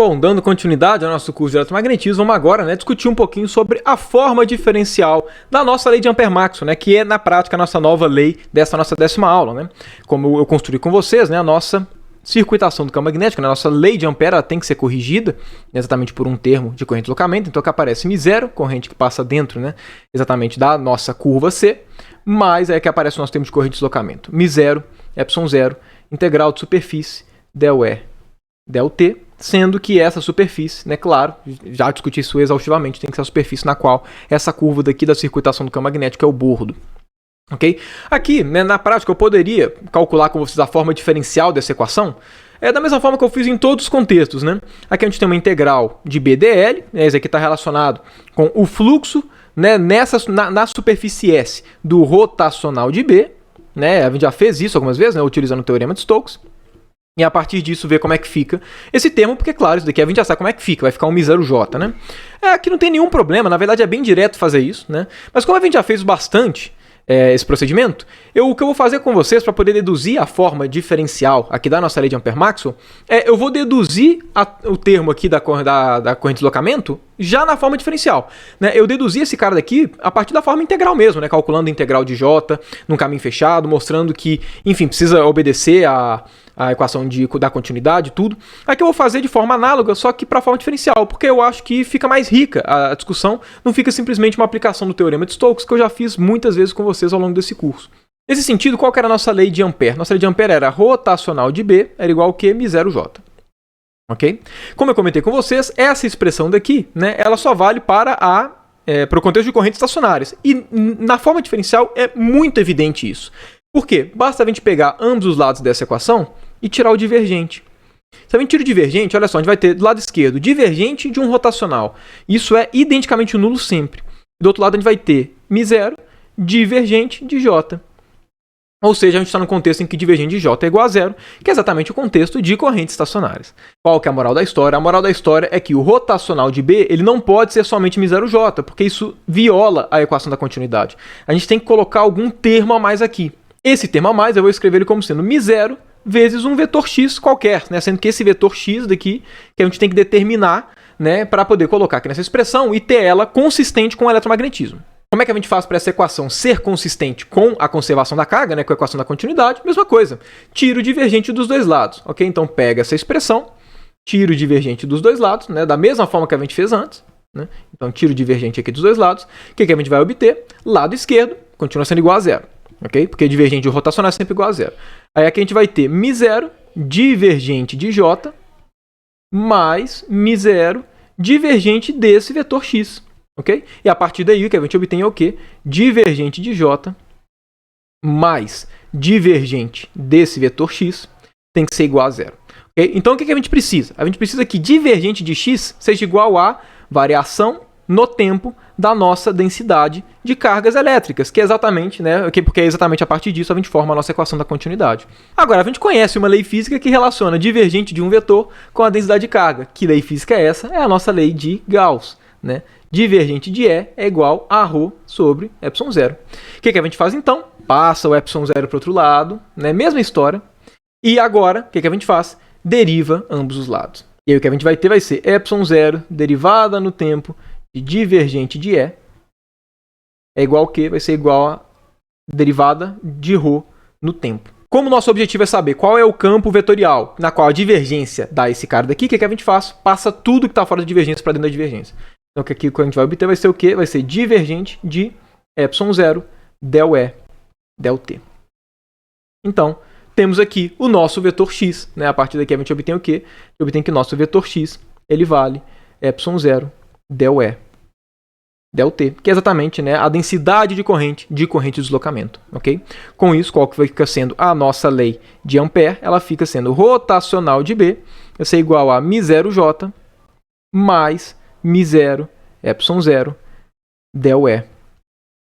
Bom, dando continuidade ao nosso curso de eletromagnetismo, vamos agora, discutir um pouquinho sobre a forma diferencial da nossa lei de Ampère-Maxwell, que é, na prática, a nossa nova lei dessa nossa 10ª aula. Como eu construí com vocês, a nossa circuitação do campo magnético, a nossa lei de Ampère, ela tem que ser corrigida exatamente por um termo de corrente de deslocamento, então que aparece μ0, corrente que passa dentro, exatamente da nossa curva C, mais é que aparece o nosso termo de corrente de deslocamento. μ0, ε0, integral de superfície, del E, del T, sendo que essa superfície, claro, já discuti isso exaustivamente, tem que ser a superfície na qual essa curva daqui da circuitação do campo magnético é o bordo. Ok? Aqui, na prática, eu poderia calcular com vocês a forma diferencial dessa equação, da mesma forma que eu fiz em todos os contextos. Aqui a gente tem uma integral de BdL, esse aqui está relacionado com o fluxo na superfície S do rotacional de B, a gente já fez isso algumas vezes, utilizando o teorema de Stokes. E a partir disso ver como é que fica esse termo, porque claro, isso daqui a gente já sabe como é que fica, vai ficar um μ0j, Aqui não tem nenhum problema, na verdade é bem direto fazer isso, Mas como a gente já fez bastante esse procedimento, o que eu vou fazer com vocês para poder deduzir a forma diferencial aqui da nossa lei de Ampère-Maxwell, eu vou deduzir o termo aqui da corrente de deslocamento já na forma diferencial. Eu deduzi esse cara daqui a partir da forma integral mesmo, calculando a integral de J num caminho fechado, mostrando que, enfim, precisa obedecer a equação da continuidade, tudo. Aqui eu vou fazer de forma análoga, só que para a forma diferencial, porque eu acho que fica mais rica a discussão, não fica simplesmente uma aplicação do teorema de Stokes, que eu já fiz muitas vezes com vocês ao longo desse curso. Nesse sentido, qual que era a nossa lei de Ampère? Nossa lei de Ampère era rotacional de B era igual ao que μ0j. Ok? Como eu comentei com vocês, essa expressão daqui, ela só vale para o contexto de correntes estacionárias. E na forma diferencial é muito evidente isso. Por quê? Basta a gente pegar ambos os lados dessa equação e tirar o divergente. Se a gente tira o divergente, olha só, a gente vai ter do lado esquerdo divergente de um rotacional. Isso é identicamente nulo sempre. Do outro lado a gente vai ter μ0 divergente de J. Ou seja, a gente está no contexto em que divergente de J é igual a zero, que é exatamente o contexto de correntes estacionárias. Qual que é a moral da história? A moral da história é que o rotacional de B ele não pode ser somente μ0j, porque isso viola a equação da continuidade. A gente tem que colocar algum termo a mais aqui. Esse termo a mais eu vou escrever ele como sendo μ0 vezes um vetor x qualquer, sendo que esse vetor x daqui que a gente tem que determinar para poder colocar aqui nessa expressão e ter ela consistente com o eletromagnetismo. Como é que a gente faz para essa equação ser consistente com a conservação da carga, com a equação da continuidade? Mesma coisa, tira o divergente dos dois lados. Ok? Então pega essa expressão, tira o divergente dos dois lados, da mesma forma que a gente fez antes. Então tira o divergente aqui dos dois lados. O que a gente vai obter? Lado esquerdo continua sendo igual a zero. Okay? Porque divergente de rotacional é sempre igual a zero. Aí aqui a gente vai ter μ0 divergente de J mais μ0 divergente desse vetor x. Okay? E a partir daí o que a gente obtém é o quê? Divergente de J mais divergente desse vetor x tem que ser igual a zero. Okay? Então o que a gente precisa? A gente precisa que divergente de x seja igual a variação no tempo da nossa densidade de cargas elétricas, que é exatamente, porque é exatamente a partir disso a gente forma a nossa equação da continuidade. Agora, a gente conhece uma lei física que relaciona divergente de um vetor com a densidade de carga. Que lei física é essa? É a nossa lei de Gauss. Divergente de E é igual a ρ sobre ε0. O que a gente faz então? Passa o ε0 para o outro lado, mesma história. E agora, o que a gente faz? Deriva ambos os lados. E aí o que a gente vai ter vai ser ε0 derivada no tempo de divergente de E é igual ao que? Vai ser igual a derivada de ρ no tempo. Como o nosso objetivo é saber qual é o campo vetorial na qual a divergência dá esse cara daqui, o que a gente faz? Passa tudo que está fora da divergência para dentro da divergência. Então, aqui o que a gente vai obter vai ser o quê? Vai ser divergente de ε0 del E del T. Então, temos aqui o nosso vetor x. A partir daqui a gente obtém o quê? A gente obtém que o nosso vetor x ele vale ε0 del E del T, que é exatamente a densidade de corrente de deslocamento. Okay? Com isso, qual que fica sendo a nossa lei de Ampère? Ela fica sendo rotacional de B, vai ser igual a μ0j mais μ0 ε0 del E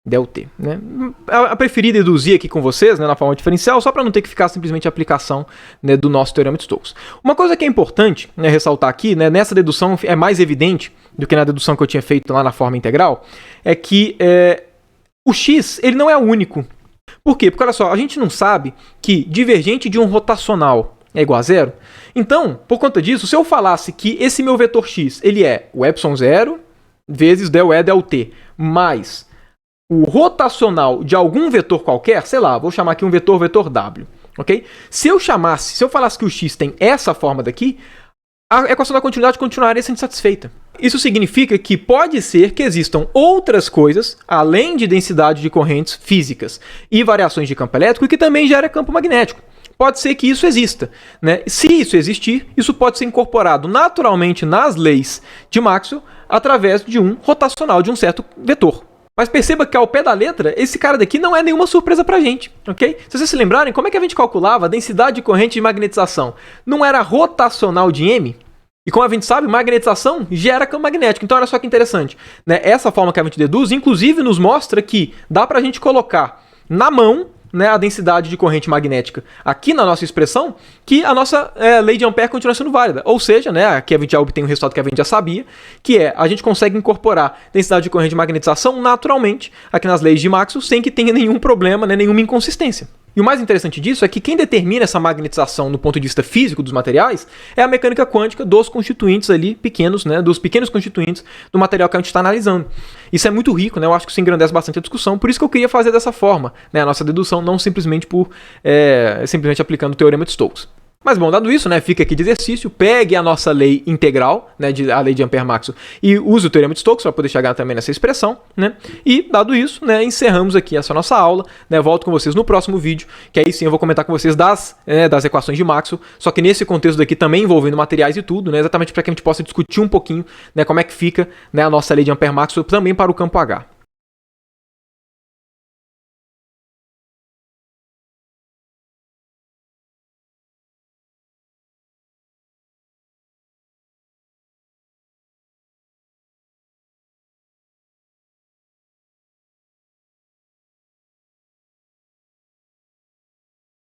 del T. Eu preferi deduzir aqui com vocês na forma diferencial, só para não ter que ficar simplesmente a aplicação do nosso teorema de Stokes. Uma coisa que é importante ressaltar aqui, nessa dedução é mais evidente do que na dedução que eu tinha feito lá na forma integral, é que o x ele não é o único. Por quê? Porque olha só, a gente não sabe que divergente de um rotacional é igual a zero. Então, por conta disso, se eu falasse que esse meu vetor x, ele é o ε0 vezes del E del t, mais o rotacional de algum vetor qualquer, sei lá, vou chamar aqui um vetor w, ok? Se eu falasse que o x tem essa forma daqui, a equação da continuidade continuaria sendo satisfeita. Isso significa que pode ser que existam outras coisas, além de densidade de correntes físicas e variações de campo elétrico, que também gera campo magnético. Pode ser que isso exista, né? Se isso existir, isso pode ser incorporado naturalmente nas leis de Maxwell através de um rotacional de um certo vetor. Mas perceba que ao pé da letra, esse cara daqui não é nenhuma surpresa pra gente, ok? Se vocês se lembrarem, como é que a gente calculava a densidade de corrente de magnetização? Não era rotacional de M? E como a gente sabe, magnetização gera campo magnético. Então olha só que interessante, né? Essa forma que a gente deduz, inclusive, nos mostra que dá pra gente colocar na mão, né, a densidade de corrente magnética aqui na nossa expressão, que a nossa lei de Ampère continua sendo válida. Ou seja, né, aqui a gente já obtém um resultado que a gente já sabia, que é a gente consegue incorporar densidade de corrente de magnetização naturalmente aqui nas leis de Maxwell sem que tenha nenhum problema, né, nenhuma inconsistência. E o mais interessante disso é que quem determina essa magnetização no ponto de vista físico dos materiais é a mecânica quântica dos constituintes ali pequenos, né, dos pequenos constituintes do material que a gente está analisando. Isso é muito rico, né, eu acho que isso engrandece bastante a discussão, por isso que eu queria fazer dessa forma, né, a nossa dedução, não simplesmente simplesmente aplicando o teorema de Stokes. Mas bom, dado isso, né, fica aqui de exercício, pegue a nossa lei integral, né, a lei de Ampère-Maxwell, e use o teorema de Stokes para poder chegar também nessa expressão, né, e dado isso, né, encerramos aqui essa nossa aula, né, volto com vocês no próximo vídeo, que aí sim eu vou comentar com vocês das equações de Maxwell, só que nesse contexto daqui também envolvendo materiais e tudo, né, exatamente para que a gente possa discutir um pouquinho, né, como é que fica, né, a nossa lei de Ampère-Maxwell também para o campo H.